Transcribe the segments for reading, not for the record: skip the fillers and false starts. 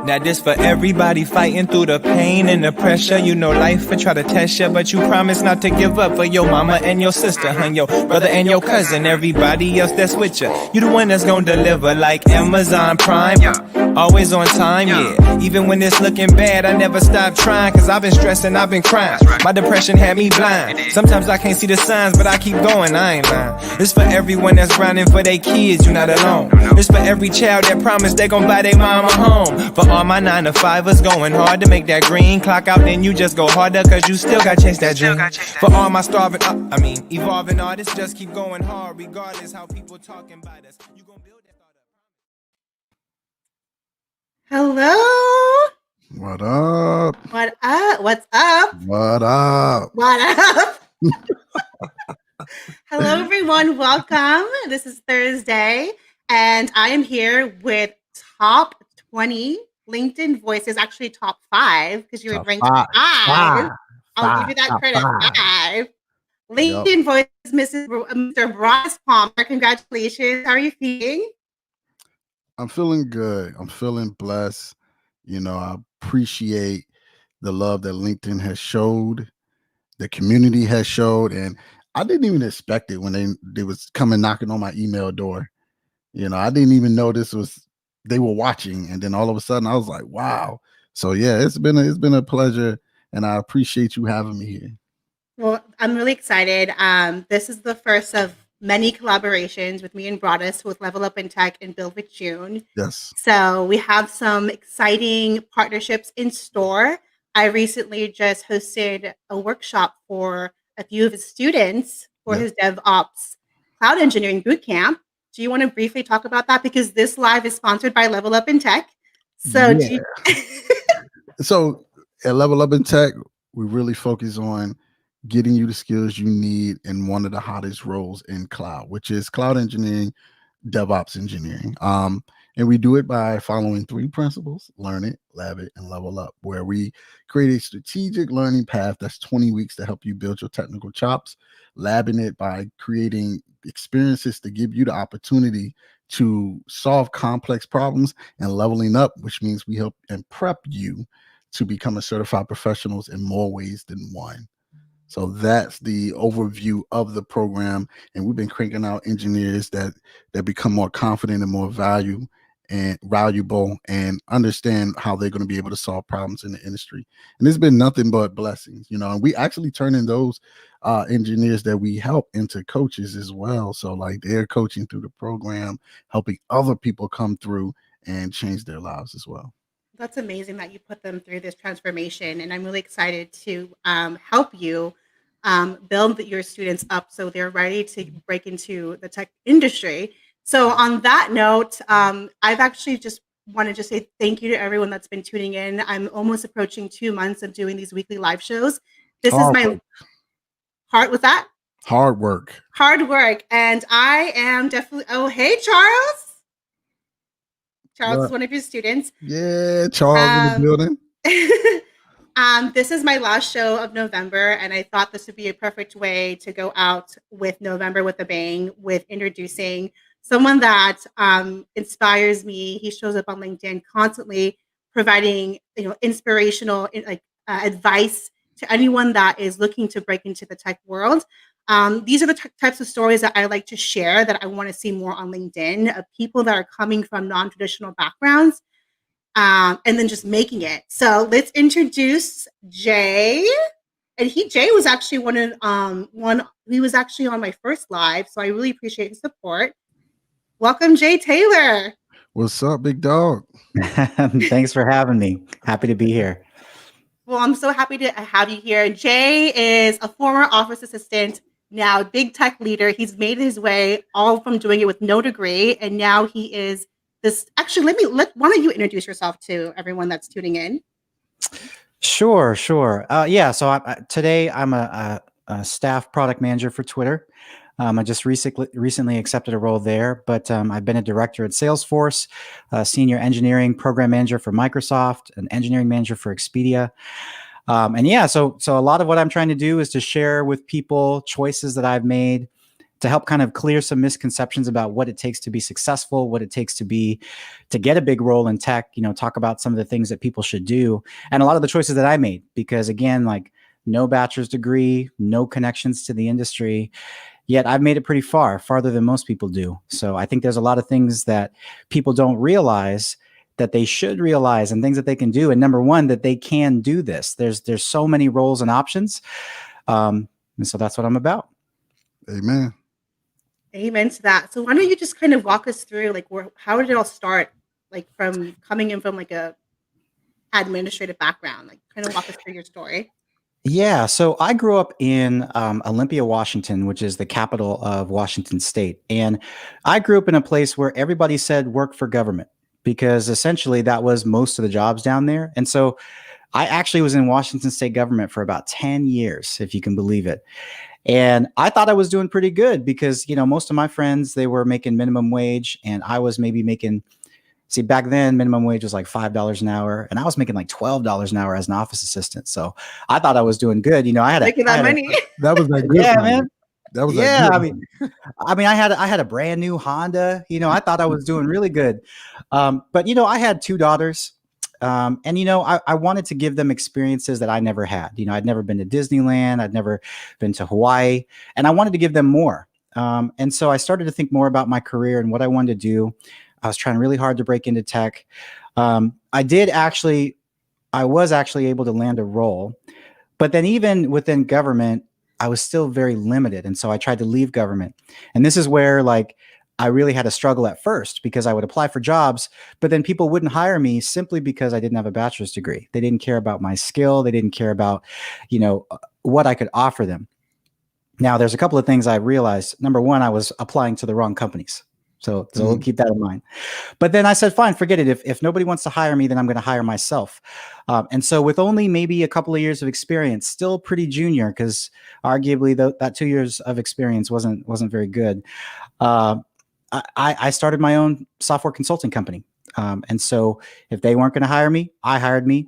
Now this for everybody fighting through the pain and the pressure. You know life will try to test you, but you promise not to give up for your mama and your sister and your brother and your cousin, everybody else that's with you. You the one that's gonna deliver like Amazon Prime. Always on time, yeah. Even when it's looking bad, I never stop trying, cause I've been stressing, I've been crying. My depression had me blind. Sometimes I can't see the signs, but I keep going, I ain't lying. It's for everyone that's grinding for their kids, you're not alone. It's for every child that promised they gon' buy their mama home. For all my 9-to-5ers going hard to make that green clock out, then you just go harder, cause you still got chase that dream. For all my evolving artists, just keep going hard, regardless how people talking about us. You gon' build that startup. Hello. What up? What up? What's up? What up? What up? Hello, everyone. Welcome. This is Thursday, and I am here with top 20 LinkedIn voices, actually top 5, because you were ranked 5. I'll give you that credit. 5. LinkedIn voices, Mr. Ross Palmer. Congratulations. How are you feeling? I'm feeling good. I'm feeling blessed. You know, I appreciate the love that LinkedIn has showed, the community has showed, and I didn't even expect it when they was coming knocking on my email door. You know, I didn't even know they were watching, and then all of a sudden I was like, wow. So yeah, it's been a pleasure, and I appreciate you having me here. Well, I'm really excited. This is the first of many collaborations with me and Broadus with Level Up in Tech and Build with June. Yes. So we have some exciting partnerships in store. I recently just hosted a workshop for a few of his students for his DevOps Cloud Engineering Bootcamp. Do you want to briefly talk about that? Because this live is sponsored by Level Up in Tech. So, So at Level Up in Tech, we really focus on getting you the skills you need in one of the hottest roles in cloud, which is cloud engineering, DevOps engineering. And we do it by following 3 principles: learn it, lab it, and level up, where we create a strategic learning path that's 20 weeks to help you build your technical chops, labbing it by creating experiences to give you the opportunity to solve complex problems, and leveling up, which means we help and prep you to become a certified professionals in more ways than one. So that's the overview of the program, and we've been cranking out engineers that become more confident and more valuable and understand how they're going to be able to solve problems in the industry. And it's been nothing but blessings, you know. And we actually turn in those engineers that we help into coaches as well. So like they're coaching through the program, helping other people come through and change their lives as well. That's amazing that you put them through this transformation, and I'm really excited to help you build your students up so they're ready to break into the tech industry. So on that note, I've actually just wanted to say thank you to everyone that's been tuning in. I'm almost approaching 2 months of doing these weekly live shows. This is my heart with that. Hard work. And I am definitely, oh, hey, Charles. Charles is one of your students. Yeah, Charles in the building. This is my last show of November, and I thought this would be a perfect way to go out with November with a bang, with introducing someone that inspires me. He shows up on LinkedIn constantly, providing inspirational advice to anyone that is looking to break into the tech world. These are the types of stories that I like to share, that I want to see more on LinkedIn, of people that are coming from non-traditional backgrounds, and then just making it. So let's introduce Jay. And Jay was actually he was actually on my first live, so I really appreciate his support. Welcome, Jay Taylor. What's up, big dog? Thanks for having me. Happy to be here. Well, I'm so happy to have you here. Jay is a former office assistant, now big tech leader. He's made his way all from doing it with no degree, and now he is this. Actually, why don't you introduce yourself to everyone that's tuning in? Sure. Yeah. So today I'm a staff product manager for Twitter. I just recently accepted a role there, but I've been a director at Salesforce, a senior engineering program manager for Microsoft, an engineering manager for Expedia. And yeah, so a lot of what I'm trying to do is to share with people choices that I've made to help kind of clear some misconceptions about what it takes to be successful, what it takes to get a big role in tech, talk about some of the things that people should do, and a lot of the choices that I made, because again, like, no bachelor's degree, no connections to the industry, yet I've made it pretty far, farther than most people do. So I think there's a lot of things that people don't realize that they should realize, and things that they can do. And number one, that they can do this. There's so many roles and options. And so that's what I'm about. Amen. Amen to that. So why don't you just kind of walk us through, like, how did it all start? Like, from coming in from like a administrative background, like, kind of walk us through your story. Yeah, so I grew up in Olympia, Washington, which is the capital of Washington State. And I grew up in a place where everybody said work for government, because essentially that was most of the jobs down there. And so I actually was in Washington State government for about 10 years, if you can believe it. And I thought I was doing pretty good because, most of my friends, they were making minimum wage, and I was maybe making, see, back then minimum wage was like $5 an hour, and I was making like $12 an hour as an office assistant. So I thought I was doing good. I had making that money. That was that good. Yeah, money. man. That was yeah. that I good mean, I had a brand new Honda. I thought I was doing really good. But I had two daughters. And I wanted to give them experiences that I never had. I'd never been to Disneyland. I'd never been to Hawaii, and I wanted to give them more. And so I started to think more about my career and what I wanted to do. I was trying really hard to break into tech. I was actually able to land a role, but then even within government, I was still very limited. And so I tried to leave government. And this is where, like, I really had a struggle at first, because I would apply for jobs, but then people wouldn't hire me simply because I didn't have a bachelor's degree. They didn't care about my skill. They didn't care about, what I could offer them. Now, there's a couple of things I realized. Number one, I was applying to the wrong companies. So we'll keep that in mind. But then I said, fine, forget it. If nobody wants to hire me, then I'm going to hire myself. And so with only maybe a couple of years of experience, still pretty junior, because arguably that 2 years of experience wasn't very good. I started my own software consulting company. And so if they weren't going to hire me, I hired me.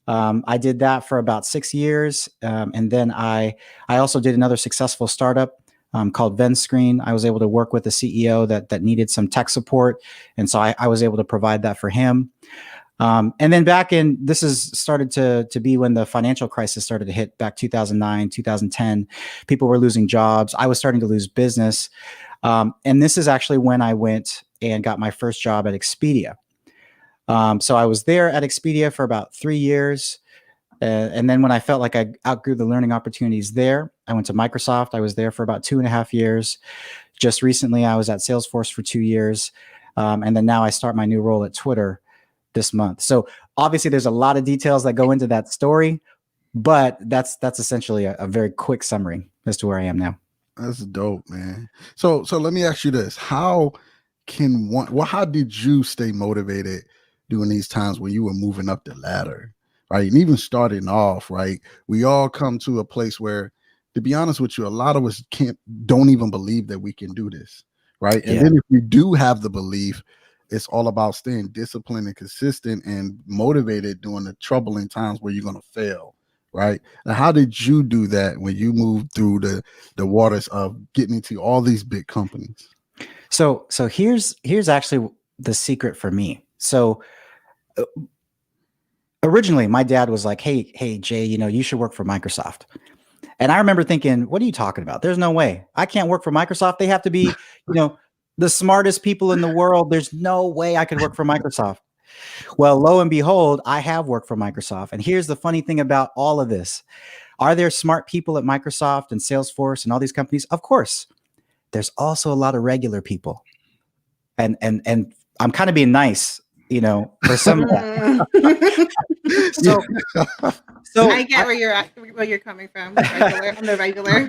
I did that for about 6 years. And then I also did another successful startup called VenScreen. I was able to work with a CEO that needed some tech support. And so I was able to provide that for him. And then started to be when the financial crisis started to hit back 2009, 2010. People were losing jobs. I was starting to lose business. And this is actually when I went and got my first job at Expedia. So I was there at Expedia for about 3 years. And then when I felt like I outgrew the learning opportunities there, I went to Microsoft. I was there for about 2.5 years. Just recently, I was at Salesforce for 2 years. And then now I start my new role at Twitter this month. So obviously there's a lot of details that go into that story, but that's essentially a very quick summary as to where I am now. That's dope, man. So let me ask you this. How did you stay motivated during these times when you were moving up the ladder, right? And even starting off, right? We all come to a place where, to be honest with you, a lot of us don't even believe that we can do this, right? And then if we do have the belief, it's all about staying disciplined and consistent and motivated during the troubling times where you're going to fail, right? Now, how did you do that when you moved through the waters of getting into all these big companies? So here's actually the secret for me. So originally my dad was like, hey, Jay, you should work for Microsoft. And I remember thinking, what are you talking about? There's no way. I can't work for Microsoft. They have to be, the smartest people in the world. There's no way I could work for Microsoft. Well, lo and behold, I have worked for Microsoft. And here's the funny thing about all of this. Are there smart people at Microsoft and Salesforce and all these companies? Of course. There's also a lot of regular people. And I'm kind of being nice, for some of that. So I get where you're coming from. On the regular.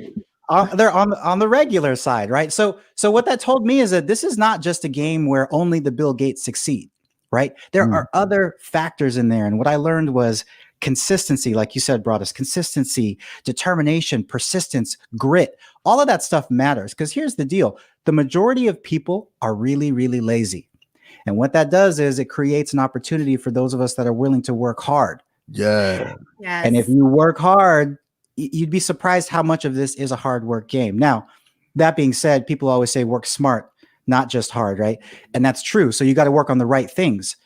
They're on the regular side, right? So what that told me is that this is not just a game where only the Bill Gates succeed, right? There are other factors in there. And what I learned was consistency, like you said, Broadus, consistency, determination, persistence, grit, all of that stuff matters. Because here's the deal. The majority of people are really, really lazy. And what that does is it creates an opportunity for those of us that are willing to work hard. Yeah. Yes. And if you work hard, you'd be surprised how much of this is a hard work game. Now, that being said, people always say work smart, not just hard, right? And that's true. So you got to work on the right things.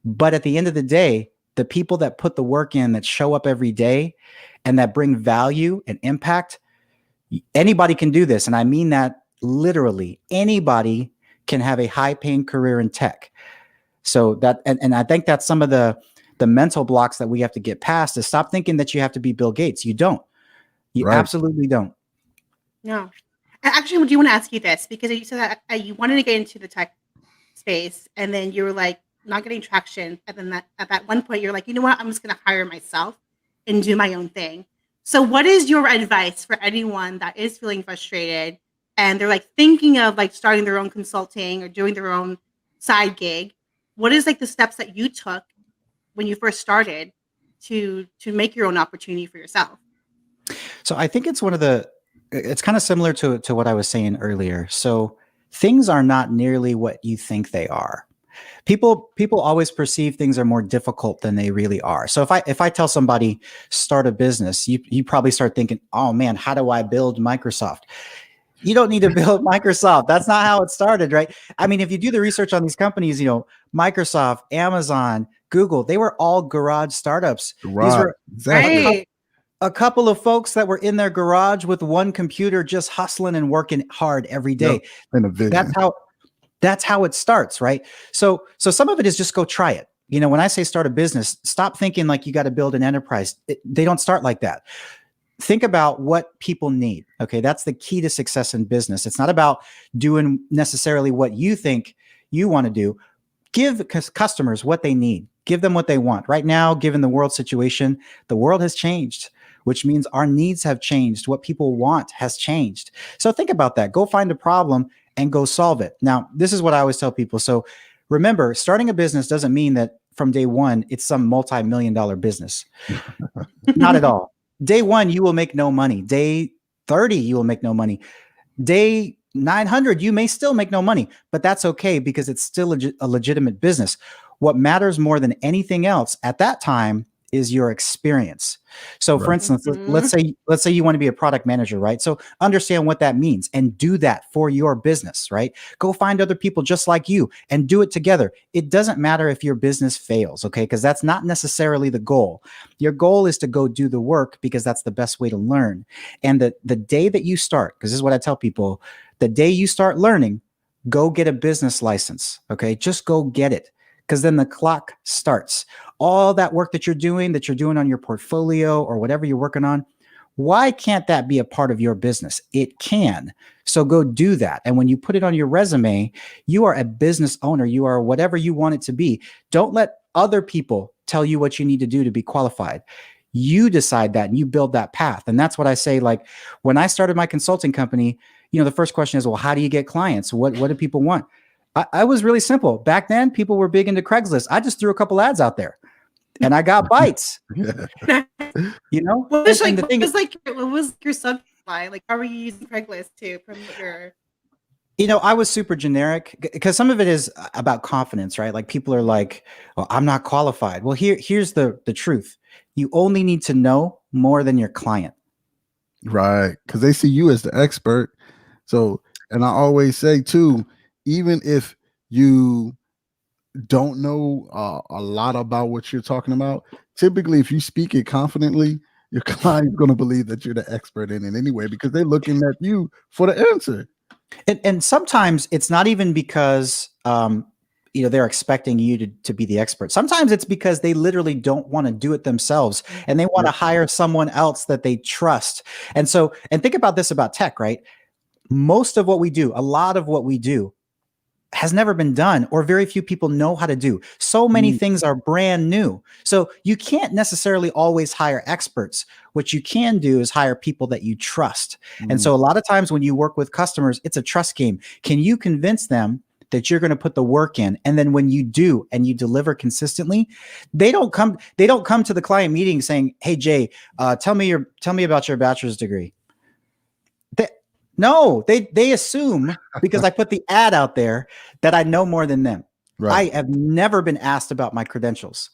But at the end of the day, the people that put the work in, that show up every day and that bring value and impact, anybody can do this. And I mean that literally. Anybody can have a high-paying career in tech. So that, and I think that's some of the mental blocks that we have to get past, is stop thinking that you have to be Bill Gates. You don't. You absolutely don't. No. Actually, I do want to ask you this, because you said that you wanted to get into the tech space, and then you were like not getting traction. And then at that one point, you're like, you know what? I'm just going to hire myself and do my own thing. So what is your advice for anyone that is feeling frustrated and they're like thinking of like starting their own consulting or doing their own side gig? What is like the steps that you took when you first started to make your own opportunity for yourself? So I think it's it's kind of similar to what I was saying earlier. So things are not nearly what you think they are. People always perceive things are more difficult than they really are. So if I tell somebody start a business, you probably start thinking, oh man, how do I build Microsoft? You don't need to build Microsoft. That's not how it started, right? I mean, if you do the research on these companies, Microsoft, Amazon, Google, they were all garage startups. These were exactly. a couple of folks that were in their garage with one computer, just hustling and working hard every day. Yep. And a vision. That's how it starts, right? So some of it is just go try it. When I say start a business, stop thinking like you got to build an enterprise. They don't start like that. Think about what people need. Okay. That's the key to success in business. It's not about doing necessarily what you think you want to do. Give customers what they need. Give them what they want. Right now, given the world situation, the world has changed, which means our needs have changed. What people want has changed. So think about that. Go find a problem and go solve it. Now, this is what I always tell people. So remember, starting a business doesn't mean that from day one, it's some multi-million-dollar business. Not at all. Day one, you will make no money. Day 30, you will make no money. Day 900, you may still make no money, but that's okay because it's still a legitimate business. What matters more than anything else at that time is your experience. So for instance, let's say you want to be a product manager, right? So understand what that means and do that for your business, right? Go find other people just like you and do it together. It doesn't matter if your business fails, okay? Because that's not necessarily the goal. Your goal is to go do the work because that's the best way to learn. And the day that you start, because this is what I tell people, the day you start learning, go get a business license, okay? Just go get it. Because then the clock starts. All that work that you're doing on your portfolio or whatever you're working on, why can't that be a part of your business? It can. So go do that. And when you put it on your resume, you are a business owner. You are whatever you want it to be. Don't let other people tell you what you need to do to be qualified. You decide that and you build that path. And that's what I say. Like when I started my consulting company, the first question is, well, how do you get clients? What do people want? I was really simple. Back then, people were big into Craigslist. I just threw a couple ads out there and I got bites. What was your subject line? Like, how were you using Craigslist to promote your... I was super generic because some of it is about confidence, right? Like people are like, oh, I'm not qualified. Well, here's the truth. You only need to know more than your client. Right. Because they see you as the expert. So, and I always say too, even if you don't know a lot about what you're talking about, typically if you speak it confidently, your client's going to believe that you're the expert in it anyway, because they're looking at you for the answer. And sometimes it's not even because they're expecting you to be the expert. Sometimes it's because they literally don't want to do it themselves and they want to hire someone else that they trust. And think about this about tech, right? Most of what we do, a lot of what we do has never been done or very few people know how to do. So many things are brand new. So you can't necessarily always hire experts. What you can do is hire people that you trust. And so a lot of times when you work with customers, it's a trust game. Can you convince them that you're going to put the work in? And then when you do and you deliver consistently, they don't come to the client meeting saying, hey, Jay, tell me about your bachelor's degree. No, they assume because I put the ad out there that I know more than them. Right. I have never been asked about my credentials.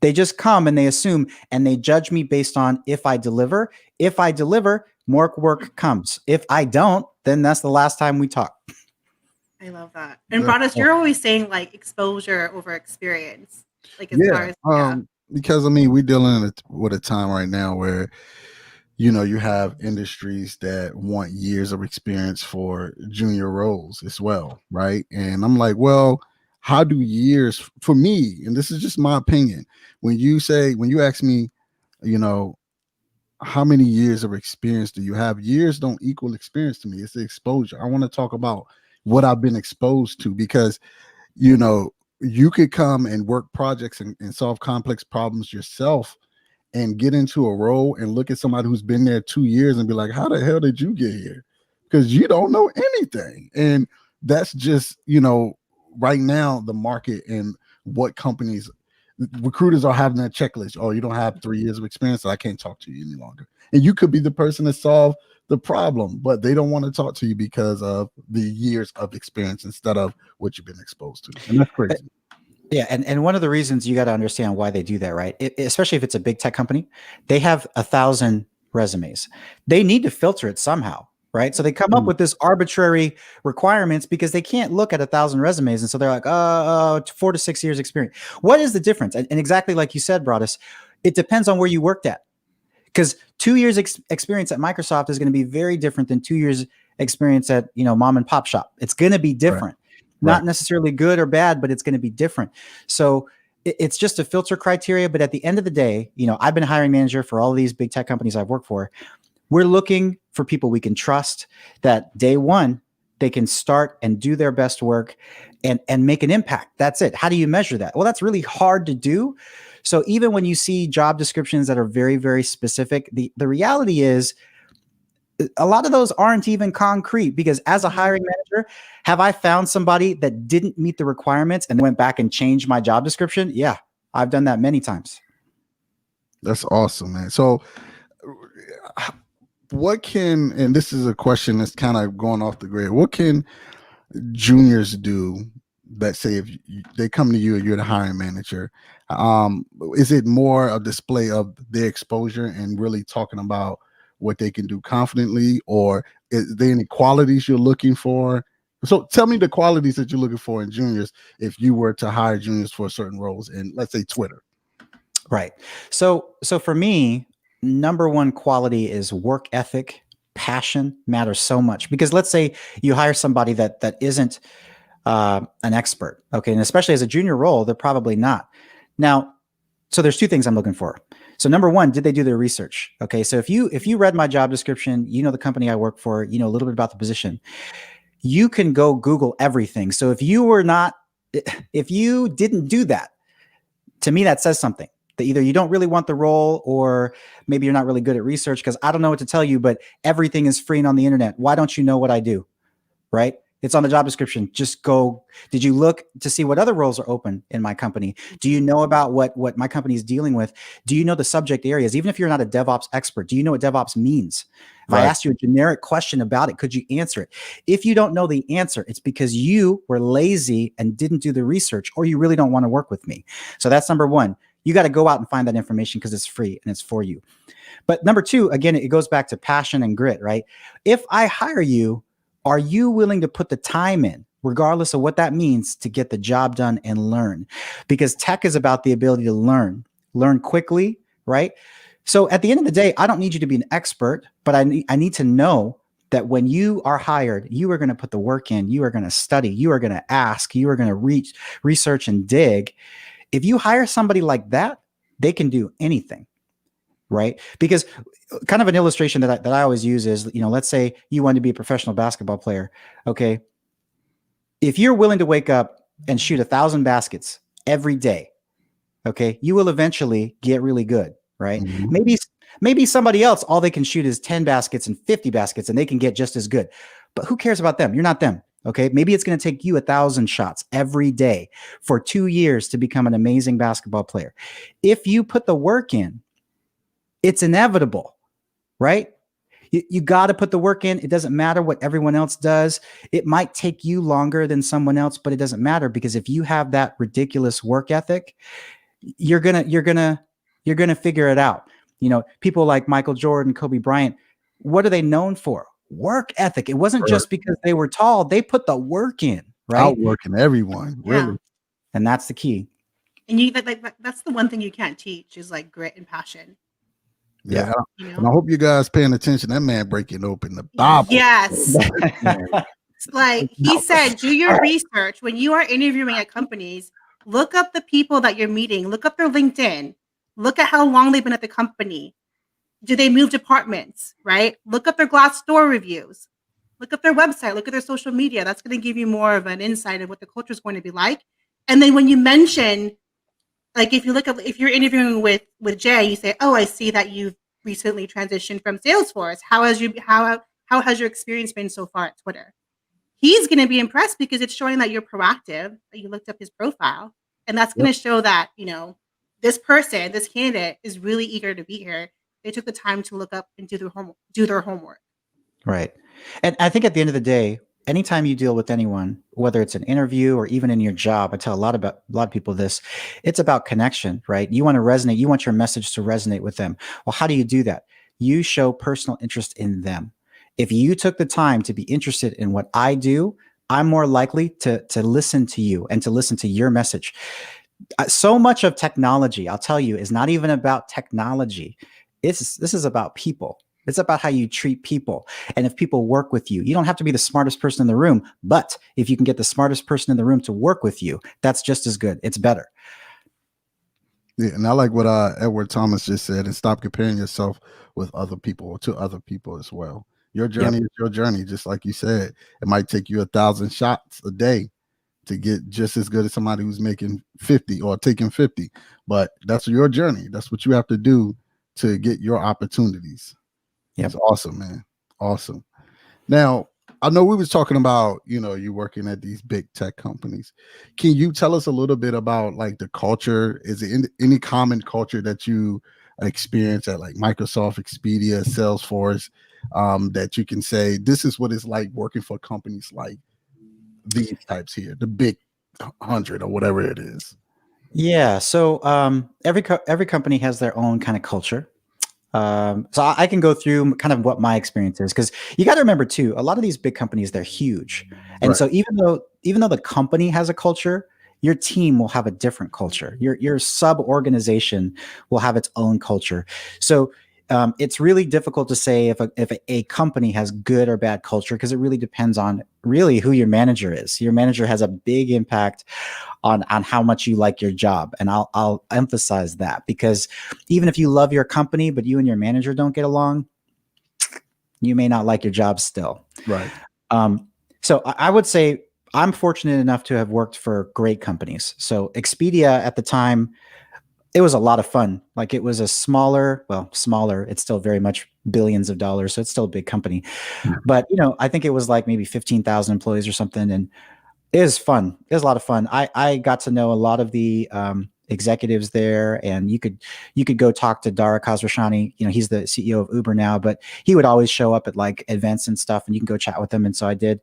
They just come and they assume and they judge me based on if I deliver. If I deliver, more work comes. If I don't, then that's the last time we talk. I love that. And Broadus, you're always saying like exposure over experience. Like as far as because I mean, we're dealing with a time right now where, you know, you have industries that want years of experience for junior roles as well, right? And I'm like, well, how do years for me, and this is just my opinion, when you ask me, you know, how many years of experience do you have? Years don't equal experience to me. It's the exposure. I want to talk about what I've been exposed to, because, you know, you could come and work projects and solve complex problems yourself and get into a role and look at somebody who's been there 2 years and be like, how the hell did you get here? Because you don't know anything. And that's just, you know, right now, the market and what recruiters are having that checklist. Oh, you don't have 3 years of experience, so I can't talk to you any longer. And you could be the person to solve the problem, but they don't want to talk to you because of the years of experience instead of what you've been exposed to. And that's crazy. Yeah, and one of the reasons you got to understand why they do that, right? Especially if it's a big tech company, they have 1,000 resumes. They need to filter it somehow, right? So they come up with this arbitrary requirements because they can't look at 1,000 resumes, and so they're like, 4 to 6 years experience. What is the difference? And exactly like you said, Broadus, it depends on where you worked at. Because 2 years experience at Microsoft is going to be very different than 2 years experience at, you know, mom and pop shop. It's going to be different. Not necessarily good or bad, but it's going to be different. So it's just a filter criteria. But at the end of the day, you know, I've been a hiring manager for all these big tech companies I've worked for. We're looking for people we can trust, that day one, they can start and do their best work and make an impact. That's it. How do you measure that? Well, that's really hard to do. So even when you see job descriptions that are very, very specific, the reality is a lot of those aren't even concrete, because as a hiring manager, have I found somebody that didn't meet the requirements and went back and changed my job description? Yeah, I've done that many times. That's awesome, man. So what can, and this is a question that's kind of going off the grid, what can juniors do that, say, if they come to you and you're the hiring manager, is it more a display of their exposure and really talking about what they can do confidently, or is there any qualities you're looking for? So tell me the qualities that you're looking for in juniors if you were to hire juniors for certain roles in, let's say, Twitter. Right. So for me, number one quality is work ethic. Passion matters so much, because let's say you hire somebody that isn't an expert. Okay. And especially as a junior role, they're probably not. Now, so there's two things I'm looking for. So number one, did they do their research? Okay. So if you read my job description, you know the company I work for, you know a little bit about the position, you can go Google everything. So if you didn't do that, to me, that says something, that either you don't really want the role, or maybe you're not really good at research, because I don't know what to tell you, but everything is free and on the internet. Why don't you know what I do? Right? It's on the job description. Just go. Did you look to see what other roles are open in my company? Do you know about what my company is dealing with? Do you know the subject areas? Even if you're not a DevOps expert, do you know what DevOps means? If I asked you a generic question about it, could you answer it? If you don't know the answer, it's because you were lazy and didn't do the research, or you really don't want to work with me. So that's number one. You got to go out and find that information because it's free and it's for you. But number two, again, it goes back to passion and grit, right? If I hire you, are you willing to put the time in, regardless of what that means, to get the job done and learn? Because tech is about the ability to learn quickly, right? So at the end of the day, I don't need you to be an expert, but I need to know that when you are hired, you are going to put the work in, you are going to study, you are going to ask, you are going to research and dig. If you hire somebody like that, they can do anything. Right? Because kind of an illustration that I always use is, let's say you want to be a professional basketball player. Okay. If you're willing to wake up and shoot 1,000 baskets every day, okay, you will eventually get really good, right? Mm-hmm. Maybe somebody else, all they can shoot is 10 baskets and 50 baskets and they can get just as good. But who cares about them? You're not them. Okay. Maybe it's going to take you 1,000 shots every day for 2 years to become an amazing basketball player. If you put the work in, it's inevitable, right? You got to put the work in. It doesn't matter what everyone else does. It might take you longer than someone else, but it doesn't matter, because if you have that ridiculous work ethic, you're gonna figure it out. You know, people like Michael Jordan, Kobe Bryant, what are they known for? Work ethic. It wasn't just because they were tall, they put the work in, right? Outworking everyone, really. Yeah. And that's the key. And that's the one thing you can't teach is like grit and passion. Yeah. You And I know? hope you guys paying attention. That man breaking open the Bible. Yes. Man. Like he said, do your research when you are interviewing at companies. Look up the people that you're meeting. Look up their LinkedIn. Look at how long they've been at the company. Do they move departments? Right? Look up their Glassdoor reviews. Look up their website. Look at their social media. That's going to give you more of an insight of what the culture is going to be like. And then when you mention, like, if you're interviewing with Jay, you say, "Oh, I see that you've recently transitioned from Salesforce. How has your experience been so far at Twitter?" He's going to be impressed because it's showing that you're proactive, that you looked up his profile. And that's going to show that, you know, this person, this candidate is really eager to be here. They took the time to look up and do their homework. Right. And I think at the end of the day, anytime you deal with anyone, whether it's an interview or even in your job, I tell a lot of people this, it's about connection, right? You want to resonate. You want your message to resonate with them. Well, how do you do that? You show personal interest in them. If you took the time to be interested in what I do, I'm more likely to listen to you and to listen to your message. So much of technology, I'll tell you, is not even about technology. This is about people. It's about how you treat people. And if people work with you, you don't have to be the smartest person in the room, but if you can get the smartest person in the room to work with you, that's just as good. It's better. Yeah, and I like what Edward Thomas just said, and stop comparing yourself with other people or to other people as well. Your journey is your journey, just like you said. It might take you 1,000 shots a day to get just as good as somebody who's making 50 or taking 50, but that's your journey. That's what you have to do to get your opportunities. It's awesome, man. Awesome. Now, I know we was talking about, you know, you working at these big tech companies. Can you tell us a little bit about like the culture? Is it any common culture that you experience at like Microsoft, Expedia, Salesforce, that you can say, this is what it's like working for companies like these types here, the big 100 or whatever it is? Yeah. So every company has their own kind of culture. So I can go through kind of what my experience is, because you got to remember too, a lot of these big companies, they're huge. And so even though the company has a culture, your team will have a different culture. Your sub organization will have its own culture. So it's really difficult to say if a company has good or bad culture, because it really depends on really who your manager is. Your manager has a big impact on how much you like your job. And I'll emphasize that, because even if you love your company, but you and your manager don't get along, you may not like your job still. Right. So I would say I'm fortunate enough to have worked for great companies. So Expedia at the time, it was a lot of fun. Like, it was a smaller, it's still very much billions of dollars. So it's still a big company, but you know, I think it was like maybe 15,000 employees or something. And it was fun. It was a lot of fun. I got to know a lot of the executives there, and you could go talk to Dara Khosrowshahi. You know, he's the CEO of Uber now, but he would always show up at like events and stuff, and you can go chat with him. And so I did.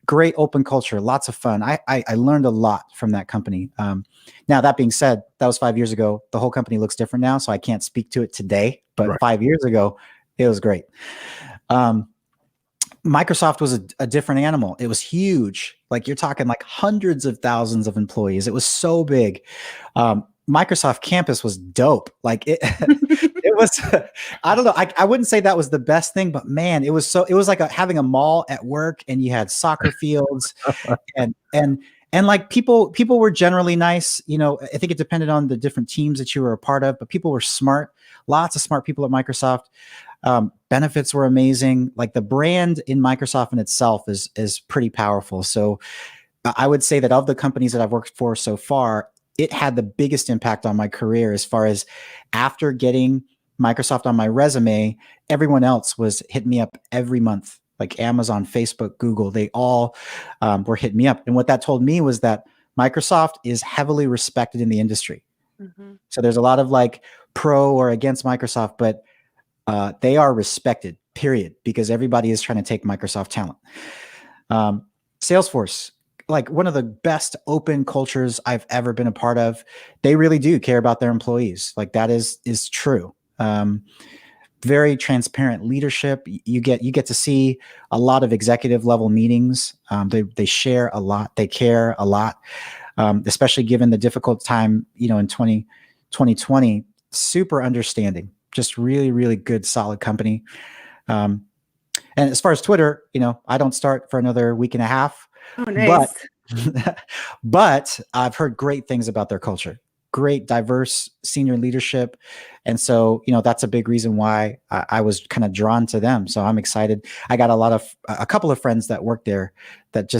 Great open culture, lots of fun. I learned a lot from that company. Now, that being said, that was 5 years ago. The whole company looks different now, so I can't speak to it today. But 5 years ago, it was great. Microsoft was a different animal. It was huge. Like, you're talking like hundreds of thousands of employees. It was so big. Microsoft Campus was dope. Like, it was, I don't know. I wouldn't say that was the best thing, but man, it was like having a mall at work, and you had soccer fields and like people were generally nice. You know, I think it depended on the different teams that you were a part of, but people were smart. Lots of smart people at Microsoft. Benefits were amazing. Like, the brand in Microsoft in itself is pretty powerful. So I would say that of the companies that I've worked for so far, it had the biggest impact on my career, as far as after getting Microsoft on my resume, everyone else was hitting me up every month, like Amazon, Facebook, Google, they all were hitting me up. And what that told me was that Microsoft is heavily respected in the industry. So there's a lot of like pro or against Microsoft, but they are respected, period, because everybody is trying to take Microsoft talent. Salesforce, like one of the best open cultures I've ever been a part of. They really do care about their employees. Like that is true. Very transparent leadership. You get to see a lot of executive level meetings. They share a lot. They care a lot, especially given the difficult time, in 2020. Super understanding. Just really, really good, solid company. And as far as Twitter, I don't start for another week and a half. Oh, nice. But I've heard great things about their culture. Great, diverse senior leadership. And so, that's a big reason why I was kind of drawn to them. So I'm excited. I got a couple of friends that work there that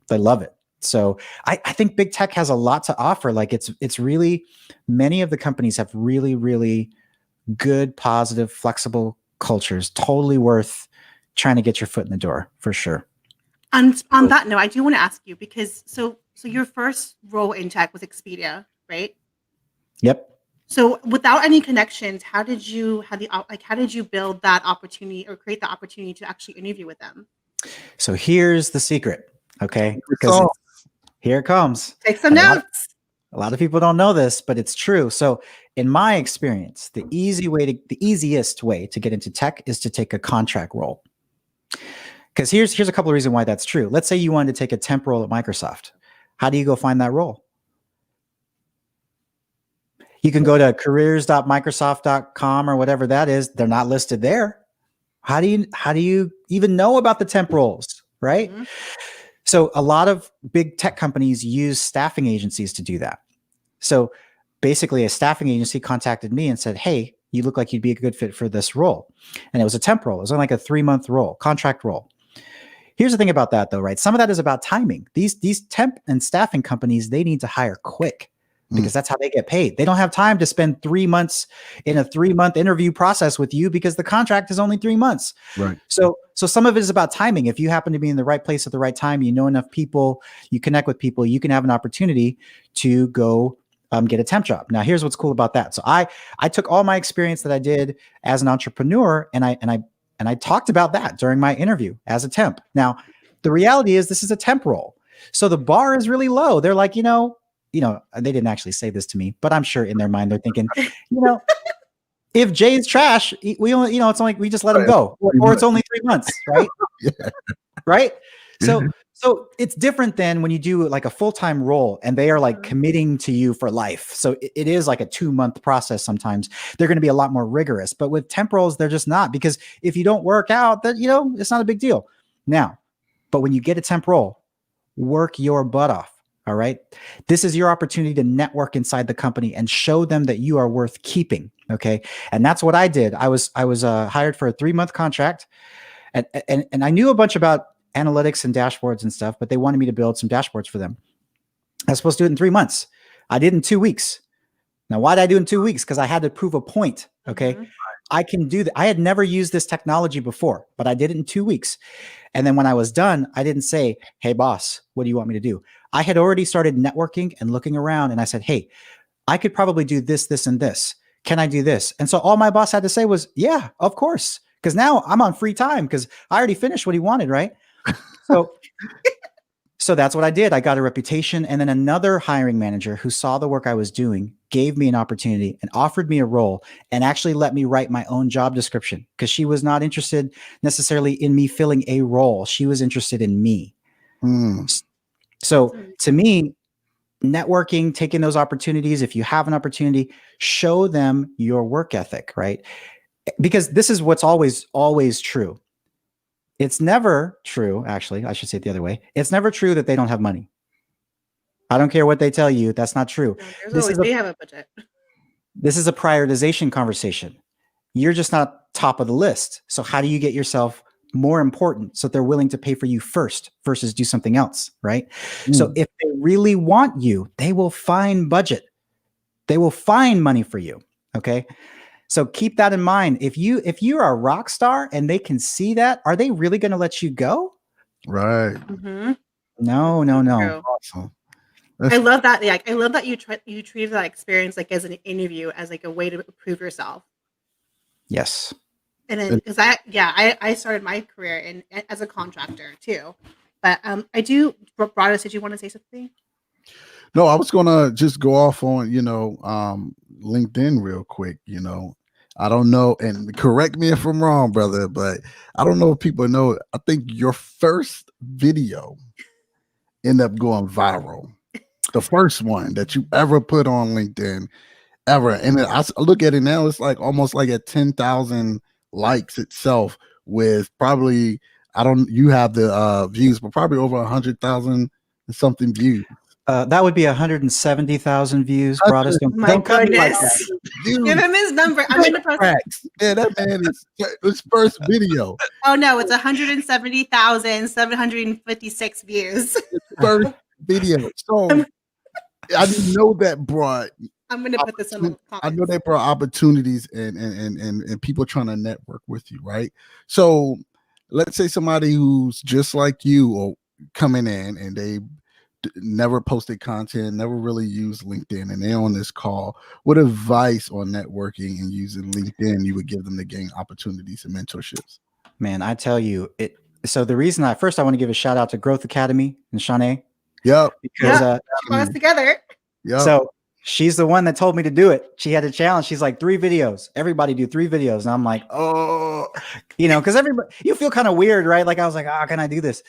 they love it. So I think big tech has a lot to offer. Like it's really, many of the companies have really, really good, positive, flexible cultures. Totally worth trying to get your foot in the door for sure. And on that note, I do want to ask you, because so your first role in tech was Expedia, right? Yep. So without any connections, how did you build that opportunity or create the opportunity to actually interview with them? So here's the secret. Okay. Because here it comes. Take some notes. A lot of people don't know this, but it's true. So in my experience, the easiest way to get into tech is to take a contract role. Because here's a couple of reasons why that's true. Let's say you wanted to take a temp role at Microsoft. How do you go find that role? You can go to careers.microsoft.com or whatever that is. They're not listed there. How do you even know about the temp roles, right? Mm-hmm. So a lot of big tech companies use staffing agencies to do that. So basically a staffing agency contacted me and said, hey, you look like you'd be a good fit for this role. And it was a temp role. It was only like a 3-month role, contract role. Here's the thing about that though, right? Some of that is about timing. These temp and staffing companies, they need to hire quick because that's how they get paid. They don't have time to spend 3 months in a 3-month interview process with you because the contract is only 3 months. Right. So some of it is about timing. If you happen to be in the right place at the right time, you know enough people, you connect with people, you can have an opportunity to go get a temp job. Now, here's what's cool about that. So I took all my experience that I did as an entrepreneur and I talked about that during my interview as a temp. Now, the reality is this is a temp role. So the bar is really low. They're like, they didn't actually say this to me, but I'm sure in their mind they're thinking, if Jay's trash, we only, we just let him go, or it's only 3 months, right? Yeah. Right. So it's different than when you do like a full-time role and they are like committing to you for life. So it is like a 2-month process. Sometimes they're going to be a lot more rigorous, but with temp roles, they're just not, because if you don't work out, that, it's not a big deal. Now, but when you get a temp role, work your butt off. All right. This is your opportunity to network inside the company and show them that you are worth keeping. Okay. And that's what I did. I was hired for a 3-month contract and I knew a bunch about analytics and dashboards and stuff, but they wanted me to build some dashboards for them. I was supposed to do it in 3 months. I did in 2 weeks. Now, why did I do it in 2 weeks? Because I had to prove a point. Okay. Mm-hmm. I can do that. I had never used this technology before, but I did it in 2 weeks. And then when I was done, I didn't say, hey, boss, what do you want me to do? I had already started networking and looking around. And I said, hey, I could probably do this, this, and this. Can I do this? And so all my boss had to say was, yeah, of course. Because now I'm on free time because I already finished what he wanted, right? So that's what I did. I got a reputation. And then another hiring manager who saw the work I was doing gave me an opportunity and offered me a role and actually let me write my own job description, because she was not interested necessarily in me filling a role. She was interested in me. So to me, networking, taking those opportunities, if you have an opportunity, show them your work ethic, right? Because this is what's always true. It's never true, actually, I should say it the other way. It's never true that they don't have money. I don't care what they tell you. That's not true. They have a budget. This is a prioritization conversation. You're just not top of the list. So how do you get yourself more important so they're willing to pay for you first versus do something else, right? So if they really want you, they will find budget. They will find money for you, okay? So keep that in mind. If you're a rock star and they can see that, are they really going to let you go? Right. Mm-hmm. No. Awesome. I love that. Yeah, I love that you treated that experience like as an interview, as like a way to prove yourself. Yes. And then because I started my career as a contractor too, But I do, Broadus, did you want to say something? No, I was gonna just go off on LinkedIn real quick. I don't know, and correct me if I'm wrong, brother, but I don't know if people know. I think your first video ended up going viral. The first one that you ever put on LinkedIn ever. And then I look at it now, it's like almost like at 10,000 likes itself, with probably, you have the views, but probably over 100,000 something views. That would be 170,000 views. Broadus, My goodness. Give him his number. I'm going to post. Yeah, that man is his first video. Oh no, it's 170,756 views. First video. So I didn't know that brought. I'm going to put this in the comments. I know they brought opportunities and people trying to network with you, right? So let's say somebody who's just like you or coming in and they never posted content, never really used LinkedIn, and they're on this call. What advice on networking and using LinkedIn you would give them to gain opportunities and mentorships? Man, I tell you it. So the reason I want to give a shout out to Growth Academy and Shanae. Yep. Because she brought us together. Yep. So she's the one that told me to do it. She had a challenge. She's like, 3 videos. Everybody do 3 videos. And I'm like, oh, because everybody, you feel kind of weird, right? Like I was like, oh, can I do this?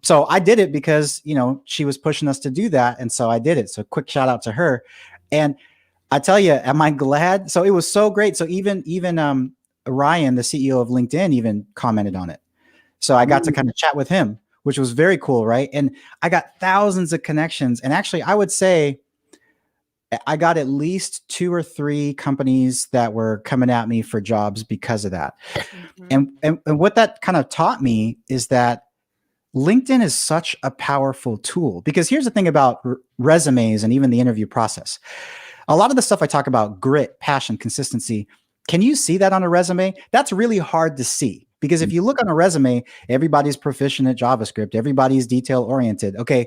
So I did it because, she was pushing us to do that. And so I did it. So quick shout out to her. And I tell you, am I glad? So it was so great. So even Ryan, the CEO of LinkedIn, even commented on it. So I got to kind of chat with him, which was very cool. Right. And I got thousands of connections. And actually, I would say I got at least 2 or 3 companies that were coming at me for jobs because of that. And what that kind of taught me is that LinkedIn is such a powerful tool, because here's the thing about resumes and even the interview process. A lot of the stuff I talk about, grit, passion, consistency, can you see that on a resume? That's really hard to see, because if you look on a resume, everybody's proficient at JavaScript, everybody's detail oriented. Okay,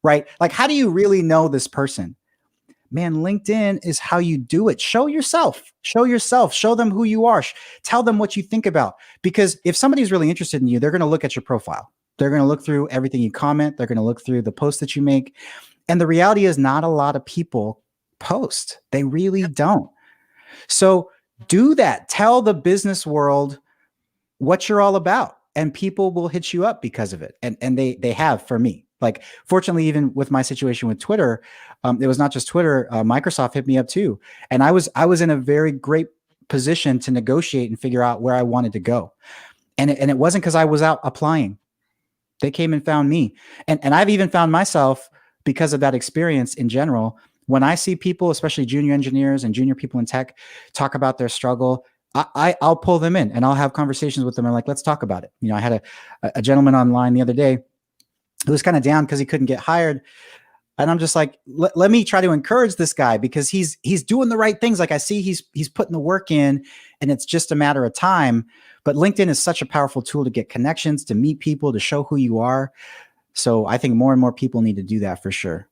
right? Like, how do you really know this person? Man, LinkedIn is how you do it. Show yourself, show them who you are, tell them what you think about, because if somebody's really interested in you, they're going to look at your profile. They're going to look through everything you comment. They're going to look through the posts that you make. And the reality is not a lot of people post. They really don't. So do that. Tell the business world what you're all about, and people will hit you up because of it. And they have for me. Like, fortunately, even with my situation with Twitter, it was not just Twitter. Microsoft hit me up too. And I was in a very great position to negotiate and figure out where I wanted to go. And it wasn't because I was out applying. They came and found me. And I've even found myself, because of that experience in general, when I see people, especially junior engineers and junior people in tech, talk about their struggle, I'll pull them in and I'll have conversations with them. And like, let's talk about it. I had a gentleman online the other day who was kind of down because he couldn't get hired. And I'm just like, let me try to encourage this guy, because he's doing the right things. Like, I see he's putting the work in, and it's just a matter of time. But LinkedIn is such a powerful tool to get connections, to meet people, to show who you are. So I think more and more people need to do that for sure.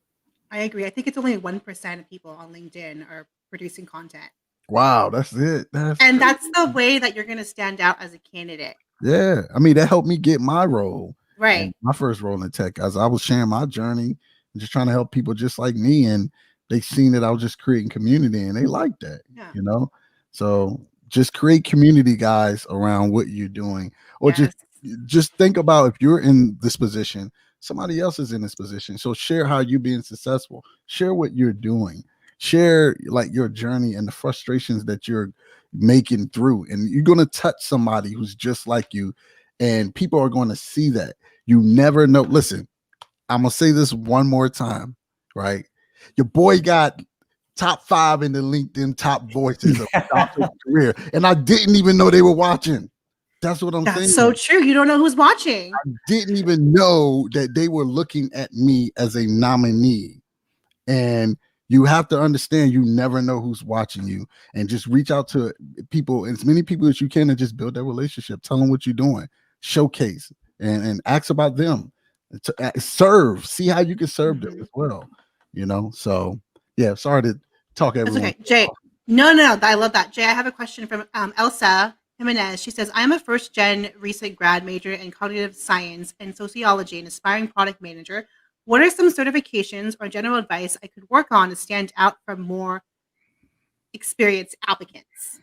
I agree. I think it's only 1% of people on LinkedIn are producing content. Wow, that's it. That's the way that you're going to stand out as a candidate. Yeah. I mean, that helped me get my role. Right. My first role in tech, as I was sharing my journey, just trying to help people just like me. And they seen that I was just creating community, and they liked that, So just create community, guys, around what you're doing. Or just think about, if you're in this position, somebody else is in this position. So share how you're being successful. Share what you're doing. Share like your journey and the frustrations that you're making through. And you're going to touch somebody who's just like you. And people are going to see that. You never know. Listen, I'm going to say this one more time, right? Your boy got top 5 in the LinkedIn top voices of his career. And I didn't even know they were watching. That's what I'm saying. That's so true. You don't know who's watching. I didn't even know that they were looking at me as a nominee. And you have to understand, you never know who's watching you. And just reach out to people, as many people as you can, and just build that relationship. Tell them what you're doing. Showcase and ask about them. To serve. See how you can serve them as well. So yeah, sorry to talk everyone. That's okay. Jay, no, I love that. Jay, I have a question from Elsa. Jimenez, she says, I'm a first-gen recent grad major in cognitive science and sociology and aspiring product manager. What are some certifications or general advice I could work on to stand out from more experienced applicants?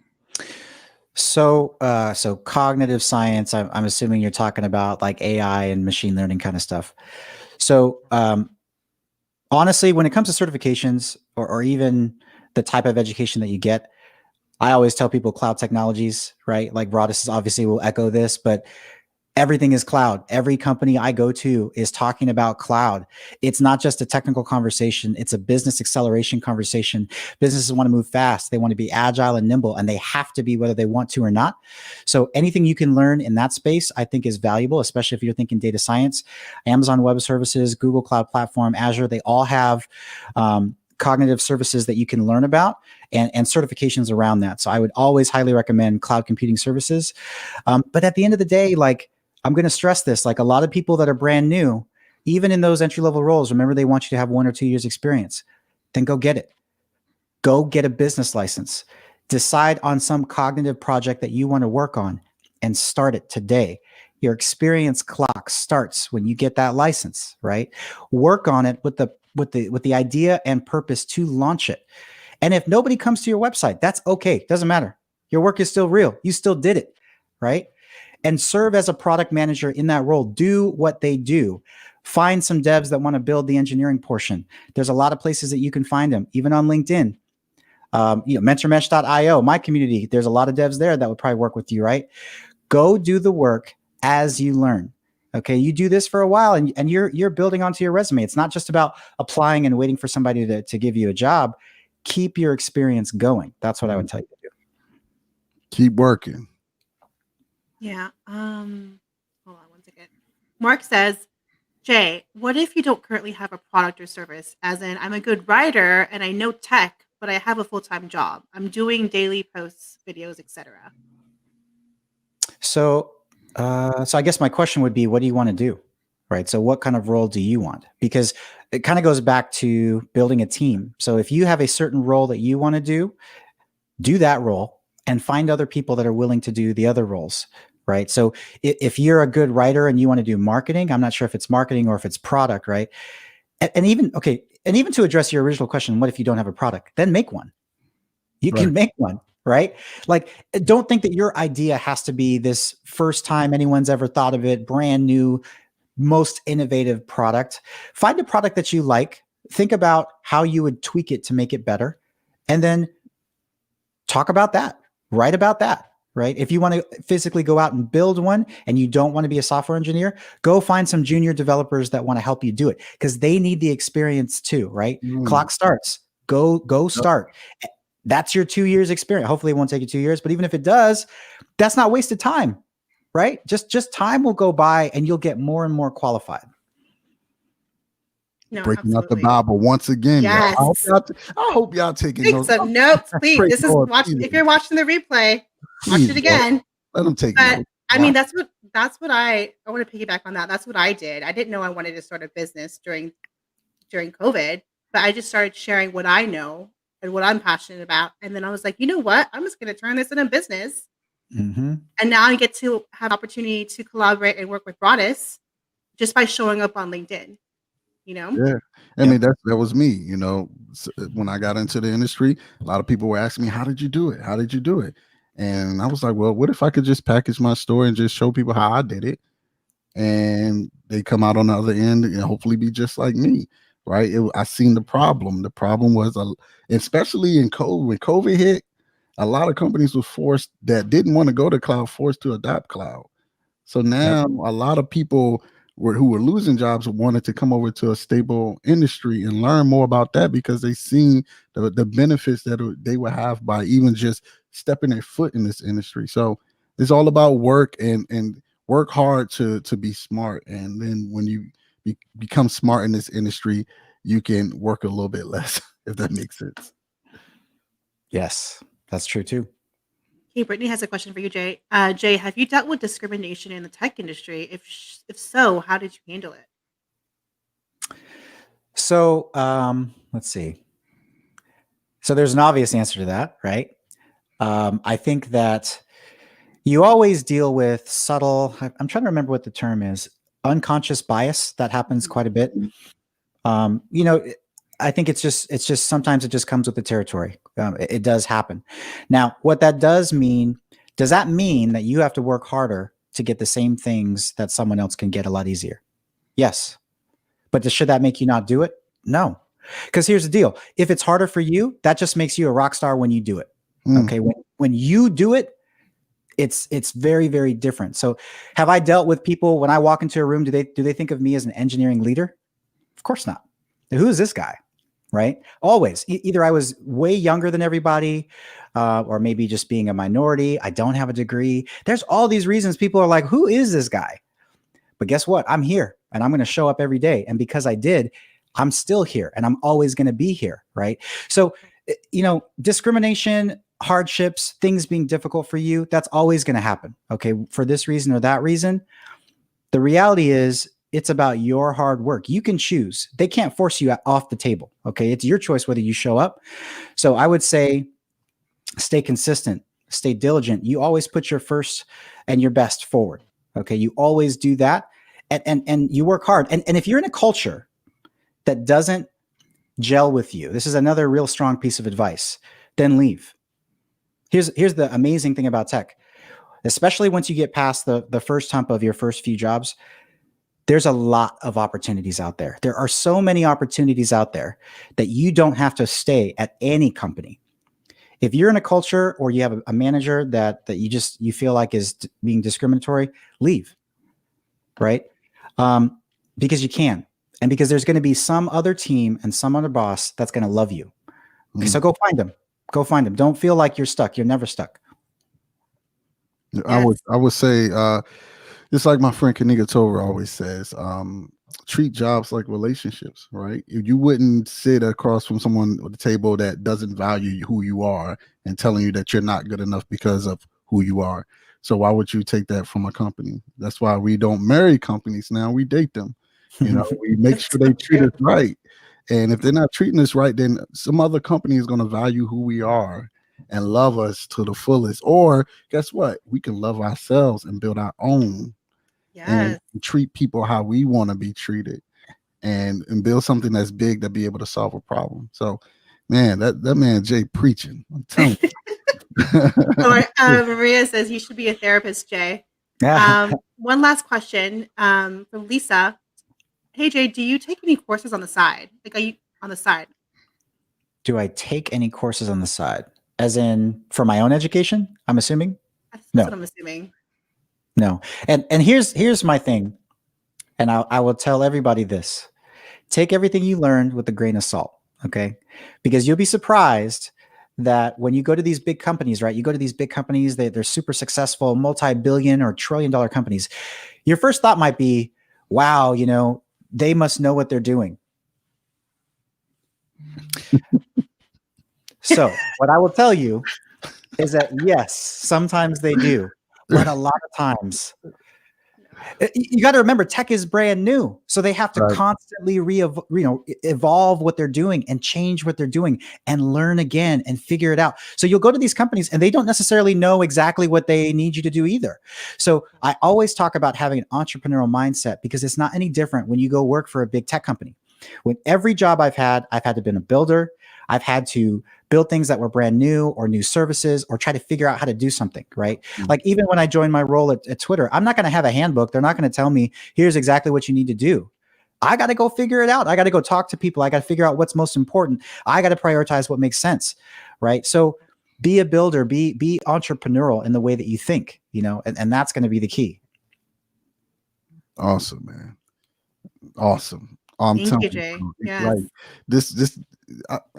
So, so cognitive science, I'm assuming you're talking about like AI and machine learning kind of stuff. So, honestly, when it comes to certifications or even the type of education that you get, I always tell people cloud technologies, right? Like Broadus obviously will echo this, but everything is cloud. Every company I go to is talking about cloud. It's not just a technical conversation. It's a business acceleration conversation. Businesses want to move fast. They want to be agile and nimble, and they have to be whether they want to or not. So anything you can learn in that space, I think is valuable, especially if you're thinking data science. Amazon Web Services, Google Cloud Platform, Azure, they all have cognitive services that you can learn about and certifications around that. So I would always highly recommend cloud computing services. But at the end of the day, like, I'm going to stress this, like a lot of people that are brand new, even in those entry-level roles, remember they want you to have 1 or 2 years experience. Then go get it. Go get a business license. Decide on some cognitive project that you want to work on and start it today. Your experience clock starts when you get that license, right? Work on it with the idea and purpose to launch it. And if nobody comes to your website, that's okay. Doesn't matter. Your work is still real. You still did it, right? And serve as a product manager in that role. Do what they do. Find some devs that want to build the engineering portion. There's a lot of places that you can find them, even on LinkedIn. MentorMesh.io, my community. There's a lot of devs there that would probably work with you, right? Go do the work as you learn. Okay, you do this for a while, and you're building onto your resume. It's not just about applying and waiting for somebody to give you a job. Keep your experience going. That's what I would tell you to do. Keep working. Yeah. Hold on 1 second. Mark says, Jay, what if you don't currently have a product or service? As in, I'm a good writer and I know tech, but I have a full-time job. I'm doing daily posts, videos, etc. So I guess my question would be, what do you want to do? Right. So what kind of role do you want? Because it kind of goes back to building a team. So if you have a certain role that you want to do that role and find other people that are willing to do the other roles. Right. So if you're a good writer and you want to do marketing, I'm not sure if it's marketing or if it's product. Right. And even to address your original question, what if you don't have a product? Then make one. You can make one. Right. Like, don't think that your idea has to be this first time anyone's ever thought of it, brand new, most innovative product. Find a product that you like. Think about how you would tweak it to make it better. And then talk about that. Write about that. Right. If you want to physically go out and build one and you don't want to be a software engineer, go find some junior developers that want to help you do it because they need the experience too. Right. Clock starts. Go start. That's your 2 years experience. Hopefully it won't take you 2 years, but even if it does, that's not wasted time. Right. Just time will go by and you'll get more and more qualified. No, Breaking absolutely. out the Bible once again. Yes. I hope y'all taking Take notes. some notes, please. This is if you're watching the replay, watch it again. Let them take But notes. I mean, that's what I want to piggyback on that. That's what I did. I didn't know I wanted to start a business during COVID, but I just started sharing what I know and what I'm passionate about. And then I was like, you know what? I'm just going to turn this into a business. Mm-hmm. And now I get to have an opportunity to collaborate and work with Broadus just by showing up on LinkedIn. You know? Yeah. I mean, that was me, you know, when I got into the industry, a lot of people were asking me, how did you do it? How did you do it? And I was like, well, what if I could just package my story and just show people how I did it? And they come out on the other end and hopefully be just like me. Right. I seen the problem. The problem was, especially in COVID, when COVID hit, a lot of companies were forced that didn't want to go to cloud, forced to adopt cloud. So now a lot of people who were losing jobs wanted to come over to a stable industry and learn more about that because they seen the benefits that they would have by even just stepping their foot in this industry. So it's all about work and work hard to be smart. And then when you become smart in this industry, you can work a little bit less, if that makes sense. Yes, that's true too. Hey, Brittany has a question for you, Jay. Jay, have you dealt with discrimination in the tech industry? If so, how did you handle it? So let's see. So there's an obvious answer to that, right? I think that You always deal with subtle, I'm trying to remember what the term is, unconscious bias that happens quite a bit. You know, I think it's just sometimes it just comes with the territory. It does happen. Now, what that does mean, does that mean that you have to work harder to get the same things that someone else can get a lot easier? Yes. But should that make you not do it? No. Because here's the deal. If it's harder for you, that just makes you a rock star when you do it. Okay. When you do it, it's very, very different. So have I dealt with people when I walk into a room, do they think of me as an engineering leader? Of course not. Who is this guy? Right? Always. Either I was way younger than everybody, or maybe just being a minority. I don't have a degree. There's all these reasons people are like, who is this guy? But guess what? I'm here and I'm going to show up every day. And because I did, I'm still here and I'm always going to be here. Right? So, you know, discrimination, hardships, things being difficult for you, that's always going to happen. Okay. For this reason or that reason. The reality is it's about your hard work. You can choose. They can't force you off the table. Okay. It's your choice whether you show up. So I would say stay consistent, stay diligent. You always put your first and your best forward. Okay. You always do that. And you work hard. And if you're in a culture that doesn't gel with you, this is another real strong piece of advice, then leave. Here's the amazing thing about tech, especially once you get past the first hump of your first few jobs, there's a lot of opportunities out there. There are so many opportunities out there that you don't have to stay at any company. If you're in a culture or you have a manager that you feel like is being discriminatory, leave, right? Because you can, and because there's going to be some other team and some other boss that's going to love you. Okay, so go find them. Go find them. Don't feel like you're stuck. You're never stuck. Yes. I would say, it's like my friend 𝐁𝐞𝐜𝐚 always says, treat jobs like relationships, right? You wouldn't sit across from someone at the table that doesn't value who you are and telling you that you're not good enough because of who you are. So why would you take that from a company? That's why we don't marry companies now. We date them. You know, we make sure they treat us right. And if they're not treating us right, then some other company is going to value who we are and love us to the fullest. Or guess what? We can love ourselves and build our own. Yes. And treat people how we want to be treated, and build something that's big to be able to solve a problem. So, man, that man Jay preaching. I'm telling you. Maria says you should be a therapist, Jay. One last question from Lisa. Hey, Jay, do you take any courses on the side? Like, are you on the side? Do I take any courses on the side? As in for my own education, I'm assuming? That's No. what I'm assuming. No. And here's my thing. And I will tell everybody this. Take everything you learned with a grain of salt. Okay. Because you'll be surprised that when you go to these big companies, right? You go to these big companies, they're super successful, multi-billion or trillion-dollar companies. Your first thought might be, wow, you know, they must know what they're doing. So what I will tell you is that yes, sometimes they do, but a lot of times you got to remember tech is brand new. So they have to constantly evolve what they're doing and change what they're doing and learn again and figure it out. So you'll go to these companies and they don't necessarily know exactly what they need you to do either. So I always talk about having an entrepreneurial mindset because it's not any different when you go work for a big tech company. With every job I've had to be a builder. I've had to build things that were brand new or new services or try to figure out how to do something, right? Mm-hmm. Like even when I joined my role at Twitter, I'm not going to have a handbook. They're not going to tell me, here's exactly what you need to do. I got to go figure it out. I got to go talk to people. I got to figure out what's most important. I got to prioritize what makes sense, right? So be a builder, be entrepreneurial in the way that you think, you know, and that's going to be the key. Awesome, man. Awesome. Thank you, Jay. Yes. Like this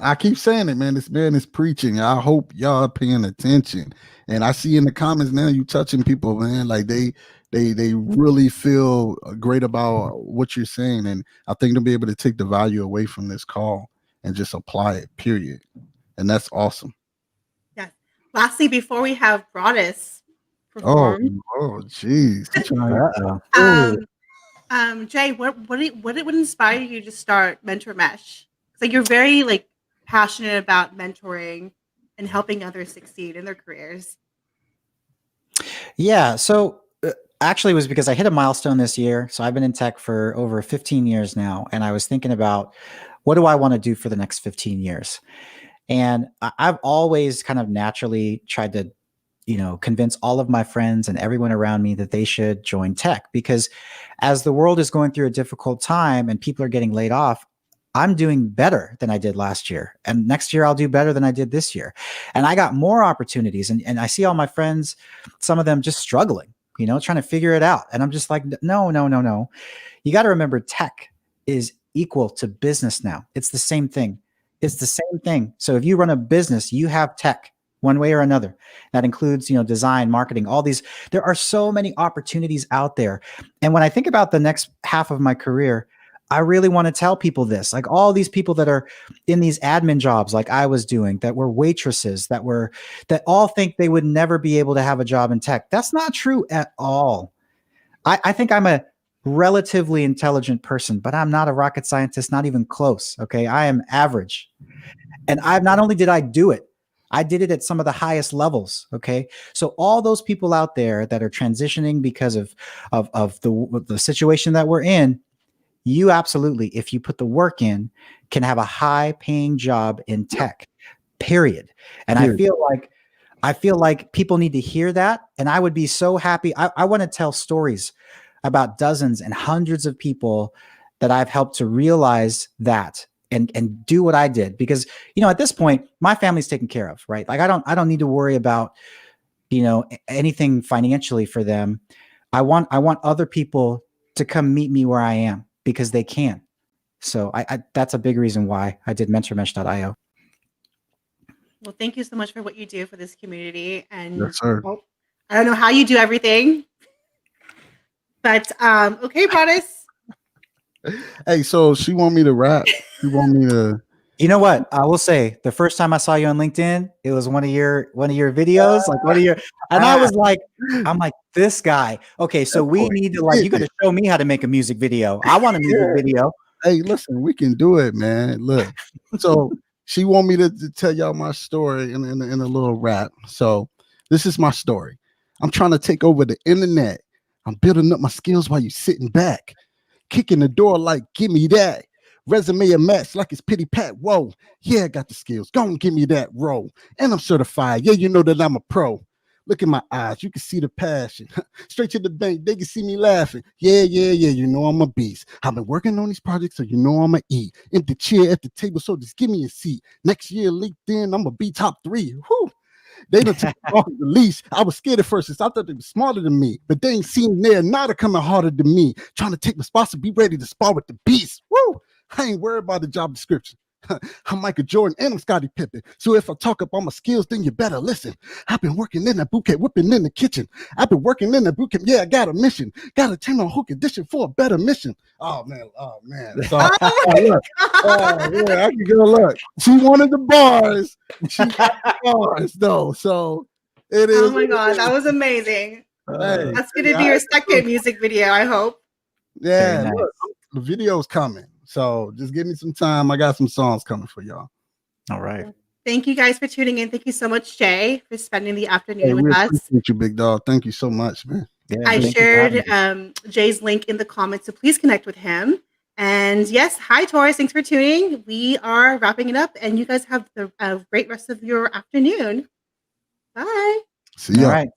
I keep saying it, man. This man is preaching. I hope y'all paying attention. And I see in the comments now you touching people, man. Like they really feel great about what you're saying. And I think they'll be able to take the value away from this call and just apply it, period. And that's awesome. Yes. Lastly, before we have Broadus perform. Oh, geez. Jay, what inspired you to start Mentor Mesh? It's like you're very passionate about mentoring and helping others succeed in their careers. Yeah. So actually, it was because I hit a milestone this year. So I've been in tech for over 15 years now. And I was thinking about what do I want to do for the next 15 years? And I've always kind of naturally tried to, convince all of my friends and everyone around me that they should join tech because as the world is going through a difficult time and people are getting laid off, I'm doing better than I did last year. And next year I'll do better than I did this year. And I got more opportunities. And I see all my friends, some of them just struggling, trying to figure it out. And I'm just like, no, no, no, no. You got to remember tech is equal to business now. It's the same thing. It's the same thing. So if you run a business, you have tech one way or another. That includes, design, marketing, all these. There are so many opportunities out there. And when I think about the next half of my career, I really want to tell people this, like all these people that are in these admin jobs, like I was doing, that were waitresses, that all think they would never be able to have a job in tech. That's not true at all. I think I'm a relatively intelligent person, but I'm not a rocket scientist, not even close. Okay. I am average. And not only did I do it, I did it at some of the highest levels. Okay. So all those people out there that are transitioning because of the situation that we're in, you absolutely, if you put the work in, can have a high paying job in tech, period. And I feel like people need to hear that. And I would be so happy. I want to tell stories about dozens and hundreds of people that I've helped to realize that and do what I did. Because, at this point, my family's taken care of, right? Like I don't need to worry about, anything financially for them. I want other people to come meet me where I am because they can. So that's a big reason why I did mentormesh.io. Well, thank you so much for what you do for this community. And Yes, sir. I don't know how you do everything, but okay, Broadus. Hey, so she want me to rap. She want me to. You know what? I will say the first time I saw you on LinkedIn, it was one of your videos, and I was like, I'm like, this guy. Okay, so we need to you got to show me how to make a music video. I want a music video. Hey, listen, we can do it, man. Look, so she want me to tell y'all my story in a little rap. So this is my story. I'm trying to take over the internet. I'm building up my skills while you sitting back, kicking the door like, give me that. Resume a match like it's pity pat. Whoa, yeah, I got the skills. Go and give me that role. And I'm certified. Yeah, you know that I'm a pro. Look in my eyes. You can see the passion. Straight to the bank. They can see me laughing. Yeah. You know I'm a beast. I've been working on these projects, so you know I'm going to eat. Empty chair at the table, so just give me a seat. Next year, LinkedIn, I'm going to be top 3. Whew. They done took off the leash. I was scared at first. I thought they were smarter than me, but they ain't seen there. Now they're coming harder than me. Trying to take my spots and be ready to spar with the beast. Woo! I ain't worried about the job description. I'm Michael Jordan and I'm Scottie Pippen. So if I talk up all my skills, then you better listen. I've been working in that boot camp, whipping in the kitchen. I've been working in that boot camp. Yeah, I got a mission. Got to turn on whole condition for a better mission. Oh man. So, yeah, I can go look. She wanted the bars. She got the bars though. So it is. Oh my God, that was amazing. Hey, that's gonna be your second music video, I hope. Yeah, nice. Look, the video's coming. So just give me some time. I got some songs coming for y'all. All right. Thank you guys for tuning in. Thank you so much, Jay, for spending the afternoon with us. Appreciate you, big dog. Thank you so much, man. Yeah, I shared Jay's link in the comments, so please connect with him. And yes, hi, Taurus. Thanks for tuning. We are wrapping it up, and you guys have a great rest of your afternoon. Bye. See ya. All right.